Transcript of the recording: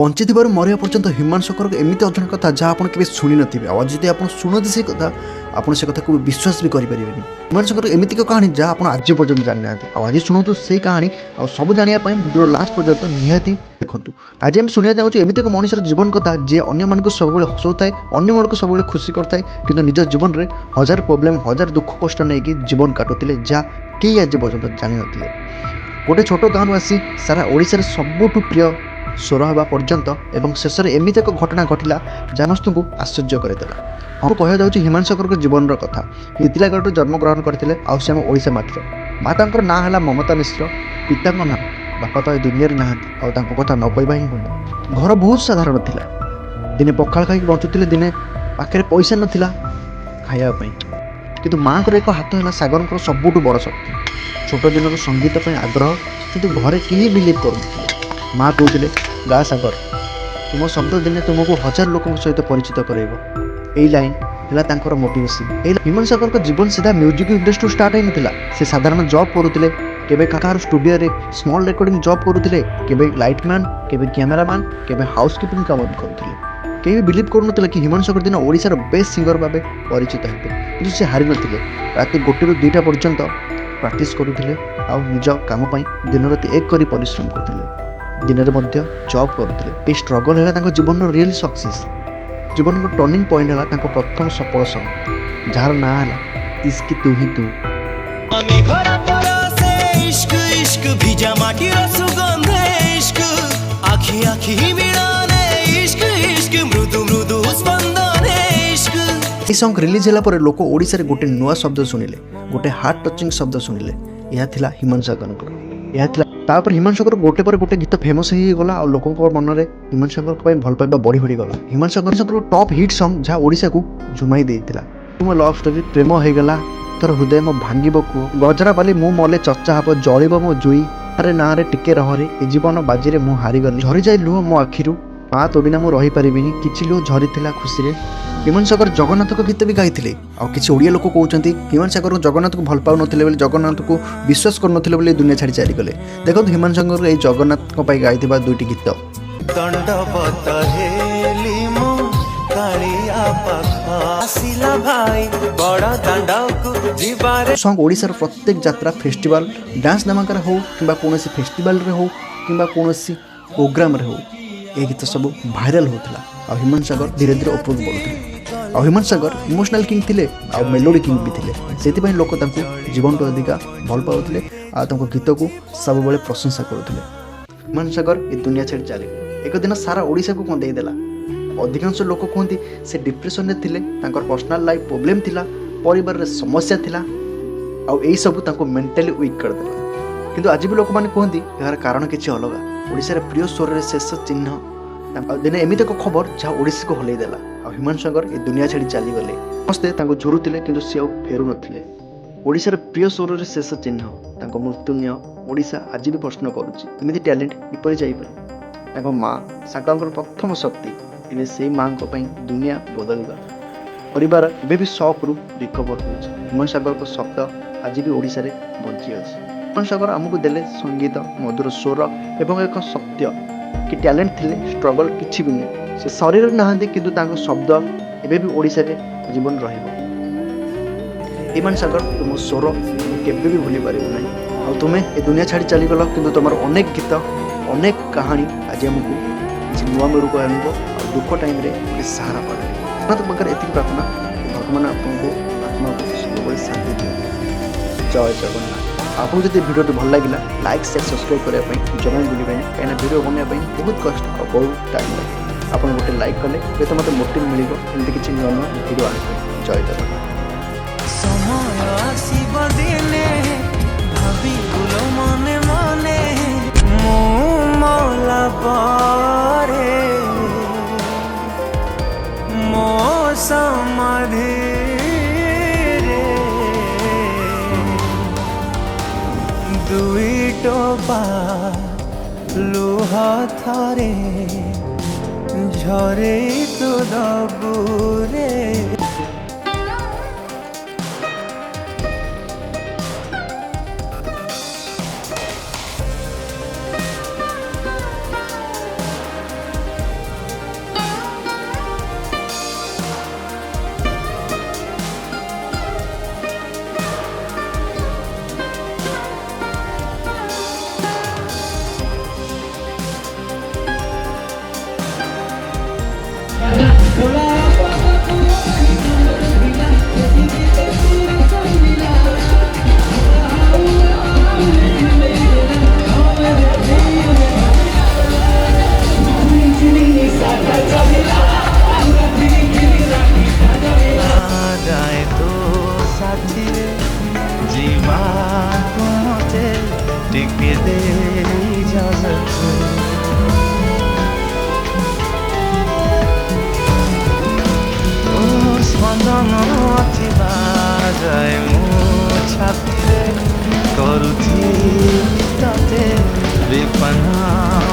ବଞ୍ଚିଥିବାରୁ ମରିବା ପର୍ଯ୍ୟନ୍ତ ହ୍ୟୁମାନ ଶଙ୍କର ଏମିତି ଅଜଣା କଥା ଯାହା ଆପଣ କେବେ ଶୁଣି ନଥିବେ। ଆଉ ଯଦି ଆପଣ ଶୁଣନ୍ତି ସେ କଥା ଆପଣ ସେ କଥାକୁ ବିଶ୍ୱାସ ବି କରିପାରିବେନି। ହ୍ୟୁମାନ ଶଙ୍କର ଏମିତି ଏକ କାହାଣୀ ଯାହା ଆପଣ ଆଜି ପର୍ଯ୍ୟନ୍ତ ଜାଣିନାହାନ୍ତି। ଆଉ ଆଜି ଶୁଣନ୍ତୁ ସେଇ କାହାଣୀ। ଆଉ ସବୁ ଜାଣିବା ପାଇଁ ଭିଡ଼ିଓ ଲାଷ୍ଟ ପର୍ଯ୍ୟନ୍ତ ନିହାତି ଦେଖନ୍ତୁ। ଆଜି ଆମେ ଶୁଣିବାକୁ ଯାଉଛୁ ଏମିତି ଏକ ମଣିଷର ଜୀବନ କଥା ଯିଏ ଅନ୍ୟମାନଙ୍କୁ ସବୁବେଳେ ହସାଉଥାଏ, ଅନ୍ୟମାନଙ୍କୁ ସବୁବେଳେ ଖୁସି କରିଥାଏ, କିନ୍ତୁ ନିଜ ଜୀବନରେ ହଜାର ପ୍ରୋବ୍ଲେମ୍, ହଜାର ଦୁଃଖ କଷ୍ଟ ନେଇକି ଜୀବନ କାଟୁଥିଲେ ଯାହା କେହି ଆଜି ପର୍ଯ୍ୟନ୍ତ ଜାଣିନଥିଲେ। ଗୋଟେ ଛୋଟ ଗାଁରୁ ଆସି ସାରା ଓଡ଼ିଶାରେ ସବୁଠୁ ପ୍ରିୟ ସ୍ୱର ହେବା ପର୍ଯ୍ୟନ୍ତ ଏବଂ ଶେଷରେ ଏମିତି ଏକ ଘଟଣା ଘଟିଲା ଯାହା ସମସ୍ତଙ୍କୁ ଆଶ୍ଚର୍ଯ୍ୟ କରିଦେଲା। ହଁ, କହିବାକୁ ଯାଉଛି ହ୍ୟୁମାନ ଶଙ୍କରଙ୍କ ଜୀବନର କଥା। ଟିଟିଲାଗଡ଼ରେ ଜନ୍ମଗ୍ରହଣ କରିଥିଲେ ଆଉ ସେ ଆମ ଓଡ଼ିଶା ମାଟିର। ମାତାଙ୍କର ନାଁ ହେଲା ମମତା ମିଶ୍ର, ପିତାଙ୍କ ନାଁ ବାପା ତ ଏ ଦୁନିଆରେ ନାହାନ୍ତି ଆଉ ତାଙ୍କ କଥା ନ କହିବା ହିଁ ଭଲ। ଘର ବହୁତ ସାଧାରଣ ଥିଲା। ଦିନେ ପଖାଳ ଖାଇକି ବଞ୍ଚୁଥିଲେ, ଦିନେ ପାଖରେ ପଇସା ନଥିଲା ଖାଇବା ପାଇଁ। କିନ୍ତୁ ମାଆଙ୍କର ଏକ ହାତ ହେଲା ସାଗରଙ୍କର ସବୁଠୁ ବଡ଼ ଶକ୍ତି। ଛୋଟ ଦିନରୁ ସଙ୍ଗୀତ ପାଇଁ ଆଗ୍ରହ, କିନ୍ତୁ ଘରେ କେହି ବିଲିଭ୍ କରୁନଥିଲେ। ମାଆ କହୁଥିଲେ, ଗା ସାଗର, ତୁମ ଶବ୍ଦ ଦିନେ ତୁମକୁ ହଜାର ଲୋକଙ୍କ ସହିତ ପରିଚିତ କରାଇବ। ଏଇ ଲାଇନ୍ ହେଲା ତାଙ୍କର ମୋଟିଭେସନ୍। ଏଇ ହ୍ୟୁମାନ ଶଙ୍କରଙ୍କ ଜୀବନ ସିଧା ମ୍ୟୁଜିକ୍ ଇଣ୍ଡଷ୍ଟ୍ରିରୁ ଷ୍ଟାର୍ଟ ହେଇନଥିଲା। ସେ ସାଧାରଣ ଜବ୍ କରୁଥିଲେ, କେବେ କାହାର ଷ୍ଟୁଡ଼ିଓରେ ସ୍ମଲ୍ ରେକର୍ଡ଼ିଂ ଜବ୍ କରୁଥିଲେ, କେବେ ଲାଇଟମ୍ୟାନ୍, କେବେ କ୍ୟାମେରାମ୍ୟାନ୍, କେବେ ହାଉସ୍ କିପିଂ କାମ କରୁଥିଲେ। କେହି ବିଲିଭ୍ କରୁନଥିଲେ କି ହ୍ୟୁମାନ ଶଙ୍କର ଦିନ ଓଡ଼ିଶାର ବେଷ୍ଟ ସିଙ୍ଗର ଭାବେ ପରିଚିତ ହେବେ। କିନ୍ତୁ ସେ ହାରି ନଥିଲେ। ରାତି 1ରୁ 2ଟା ପର୍ଯ୍ୟନ୍ତ ପ୍ରାକ୍ଟିସ୍ କରୁଥିଲେ ଆଉ ନିଜ କାମ ପାଇଁ ଦିନରାତି ଏକ କରି ପରିଶ୍ରମ କରୁଥିଲେ। ଦିନରେ ମଧ୍ୟ ଜବ୍ କରୁଥିଲେ। ଏହି ଷ୍ଟ୍ରଗଲ୍ ହେଲା ତାଙ୍କ ଜୀବନର ରିଏଲ୍ ସକ୍ସେସ୍। ଜୀବନର ଟର୍ଣ୍ଣିଂ ପଏଣ୍ଟ ହେଲା ତାଙ୍କ ପ୍ରଥମ ସଫଳ ସଙ୍ଗ, ଯାହାର ନାଁ ହେଲା ଇସ୍କ ତୁ ହି ତୁ। এই ସଙ୍ଗ ରିଲିଜ୍ ହେଲା ପରେ ଲୋକ ଓଡ଼ିଶାରେ ଗୋଟେ ନୂଆ ଶବ୍ଦ ଶୁଣିଲେ, ଗୋଟେ ହାର୍ଟ ଟଚିଂ ଶବ୍ଦ ଶୁଣିଲେ। ଏହା ଥିଲା ହ୍ୟୁମାନ ଶଙ୍କରଙ୍କର। ଏହା ଥିଲା ତାପରେ ହ୍ୟୁମାନ ଶଙ୍କର ଗୋଟେ ପରେ ଗୋଟେ ଗୀତ ଫେମସ୍ ହେଇଗଲା ଆଉ ଲୋକଙ୍କ ମନରେ ହ୍ୟୁମାନ ଶଙ୍କରଙ୍କ ପାଇଁ ଭଲ ପାଇବା ବଢ଼ି ବଢ଼ିଗଲା। ହ୍ୟୁମାନ ଶଙ୍କରଙ୍କର ଟପ୍ ହିଟ୍ ସଙ୍ଗ ଯାହା ଓଡ଼ିଶାକୁ ଝୁମାଇ ଦେଇଥିଲା। ତୁମ ଲଭ୍ ଷ୍ଟୋରି, ପ୍ରେମ ହେଇଗଲା, ତୋର ହୃଦୟ ମୋ ଭାଙ୍ଗିବ କୁହ, ଗଜରାପାଲି ମୁଁ ମଲେ ଚର୍ଚ୍ଚା ହେବ, ଜଳିବ ମୋ ଜୁଇ, ଆରେ ନାଁରେ ଟିକେ ରହରେ, ଏ ଜୀବନ ବାଜିରେ ମୁଁ ହାରିଗଲି, ଝରିଯାଇ ଲୁହ ମୋ ଆଖିରୁ, ମା ତୋ ବିନା ମୁଁ ରହିପାରିବିନି, କିଛି ଲୁହ ଝରିଥିଲା ଖୁସିରେ। ହ୍ୟୁମାନ ଶଙ୍କର ଜଗନ୍ନାଥଙ୍କ ଗୀତ ବି ଗାଇଥିଲେ। ଆଉ କିଛି ଓଡ଼ିଆ ଲୋକ କହୁଛନ୍ତି ହ୍ୟୁମାନ ଶଙ୍କର ଜଗନ୍ନାଥକୁ ଭଲ ପାଉନଥିଲେ ବୋଲି, ଜଗନ୍ନାଥକୁ ବିଶ୍ୱାସ କରୁନଥିଲେ ବୋଲି ଦୁନିଆ ଛାଡ଼ି ଚାଲିଗଲେ। ଦେଖନ୍ତୁ ହ୍ୟୁମାନ ଶଙ୍କର ଏଇ ଜଗନ୍ନାଥଙ୍କ ପାଇଁ ଗାଇଥିବା ଦୁଇଟି ଗୀତ। ସଙ୍ଗ ଓଡ଼ିଶାର ପ୍ରତ୍ୟେକ ଯାତ୍ରା, ଫେଷ୍ଟିଭାଲ, ଡ୍ୟାନ୍ସ ଧମାକାରେ ହେଉ କିମ୍ବା କୌଣସି ଫେଷ୍ଟିଭାଲରେ ହେଉ କିମ୍ବା କୌଣସି ପ୍ରୋଗ୍ରାମରେ ହେଉ, ଏ ଗୀତ ସବୁ ଭାଇରାଲ ହେଉଥିଲା। ଆଉ ହ୍ୟୁମାନ ଶଙ୍କର ଧୀରେ ଧୀରେ ଉପରକୁ ବଢ଼ୁଥିଲେ। ଆଉ ହ୍ୟୁମାନ ଶଙ୍କର ଇମୋସନାଲ କିଙ୍ଗ ଥିଲେ ଆଉ ମେଲୋଡ଼ି କିଙ୍ଗ ବି ଥିଲେ। ସେଥିପାଇଁ ଲୋକ ତାଙ୍କୁ ଜୀବନଠୁ ଅଧିକା ଭଲ ପାଉଥିଲେ ଆଉ ତାଙ୍କ ଗୀତକୁ ସବୁବେଳେ ପ୍ରଶଂସା କରୁଥିଲେ। ହ୍ୟୁମାନ ଶଙ୍କର ଏ ଦୁନିଆ ଛାଡ଼ି ଚାଲିଗଲେ। ଏକ ଦିନ ସାରା ଓଡ଼ିଶାକୁ କନ୍ଦେଇ ଦେଲା। ଅଧିକାଂଶ ଲୋକ କୁହନ୍ତି ସେ ଡିପ୍ରେସନରେ ଥିଲେ, ତାଙ୍କର ପର୍ସନାଲ ଲାଇଫ୍ ପ୍ରୋବ୍ଲେମ୍ ଥିଲା, ପରିବାରରେ ସମସ୍ୟା ଥିଲା ଆଉ ଏଇସବୁ ତାଙ୍କୁ ମେଣ୍ଟାଲି ୱିକ୍ କରିଦେଲା। କିନ୍ତୁ ଆଜି ବି ଲୋକମାନେ କୁହନ୍ତି ଏହାର କାରଣ କିଛି ଅଲଗା। ଓଡ଼ିଶାର ପ୍ରିୟ ସ୍ୱରରେ ଶେଷ ଚିହ୍ନ। ଆଉ ଦିନେ ଏମିତି ଏକ ଖବର ଯାହା ଓଡ଼ିଶାକୁ ହଲେଇ ଦେଲା। ଆଉ ହ୍ୟୁମାନ ଶଙ୍କର ଏ ଦୁନିଆ ଛାଡ଼ି ଚାଲିଗଲେ। ସମସ୍ତେ ତାଙ୍କୁ ଝୁରୁଥିଲେ କିନ୍ତୁ ସେ ଆଉ ଫେରୁନଥିଲେ। ଓଡ଼ିଶାର ପ୍ରିୟ ସ୍ୱରରେ ଶେଷ ଚିହ୍ନ, ତାଙ୍କ ମୃତ୍ୟୁ ନିଅ ଓଡ଼ିଶା ଆଜି ବି ପ୍ରଶ୍ନ କରୁଛି, ଏମିତି ଟ୍ୟାଲେଣ୍ଟ କିପରି ଯାଇପାରେ। ତାଙ୍କ ମା ସାଗରଙ୍କର ପ୍ରଥମ ଶକ୍ତି, ଏବେ ସେଇ ମାଆଙ୍କ ପାଇଁ ଦୁନିଆ ବଦଳିବା। ପରିବାର ଏବେ ବି ସକ୍ରୁ ରିକଭର ହେଉଛି। ହ୍ୟୁମାନ ଶଙ୍କରଙ୍କ ଶବ୍ଦ ଆଜି ବି ଓଡ଼ିଶାରେ ବଞ୍ଚି ଅଛି। ହ୍ୟୁମାନ ଶଙ୍କର ଆମକୁ ଦେଲେ ସଙ୍ଗୀତ, ମଧୁର ସ୍ୱର ଏବଂ ଏକ ସତ୍ୟ କି ଟ୍ୟାଲେଣ୍ଟ ଥିଲେ ଷ୍ଟ୍ରଗଲ୍ କିଛି ବି ନୁହେଁ। ସେ ଶରୀରରେ ନାହାନ୍ତି କିନ୍ତୁ ତାଙ୍କ ଶବ୍ଦ ଏବେ ବି ଓଡ଼ିଶାରେ ଜୀବନ ରହିବ। ହ୍ୟୁମାନ ଶଙ୍କର, ତୁମ ସ୍ୱର ମୁଁ କେବେ ବି ଭୁଲି ପାରିବୁ ନାହିଁ। ଆଉ ତୁମେ ଏ ଦୁନିଆ ଛାଡ଼ି ଚାଲିଗଲ, କିନ୍ତୁ ତୁମର ଅନେକ ଗୀତ, ଅନେକ କାହାଣୀ ଆଜି ଆମକୁ କିଛି ନୂଆ ମେରୁକୁ ଆଣିବ ଆଉ ଦୁଃଖ ଟାଇମ୍ରେ ଗୋଟେ ସାହାରା ପାଇବ। ଆପଣଙ୍କ ପାଖରେ ଏତିକି ପ୍ରାର୍ଥନା, ଭଗବାନ ଆପଣଙ୍କୁ ଆତ୍ମାକୁ ସବୁବେଳେ ଶାନ୍ତି ଦିଅନ୍ତୁ। ଜୟ ଜଗନ୍ନାଥ। ଆପଣଙ୍କୁ ଯଦି ଭିଡ଼ିଓଟି ଭଲ ଲାଗିଲା, ଲାଇକ୍, ସେୟାର, ସବସ୍କ୍ରାଇବ୍ କରିବା ପାଇଁ ଜମା ଭୁଲିବେନି। କାହିଁକିନା ଭିଡ଼ିଓ ବନେଇବା ପାଇଁ ବହୁତ କଷ୍ଟ ଆଉ ବହୁତ ଟାଇମ୍ ଲାଗେ। ଆପଣ ଗୋଟେ ଲାଇକ୍ କଲେ ହୁଏତ ମୋତେ ମୋଟିଭ୍ ମିଳିବ ଏମିତି କିଛି ନୂଆ ନୂଆ ଭିଡ଼ିଓ ଆଣିବେ। ଜୟ ଜଗନ୍ନାଥ। ସମୟ ଆସିବ ଦିନେ ଭାବିବୁଲ ମନେ ମନେ ମୁଁ ମଲା ପରେ ମୋ ସମାଧିରେ ଦୁଇ ଟୋପା ଲୁହ ଥରେ ଝରେଇ ତୁ ଦବୁରେ। যায় তো সাথীরে জীবন কোতে টিকে দে ইজাজত স্পন্দন ଥିବା যায় ମୋ ଛାତିରେ କରୁଛି ତତେ ବିପନା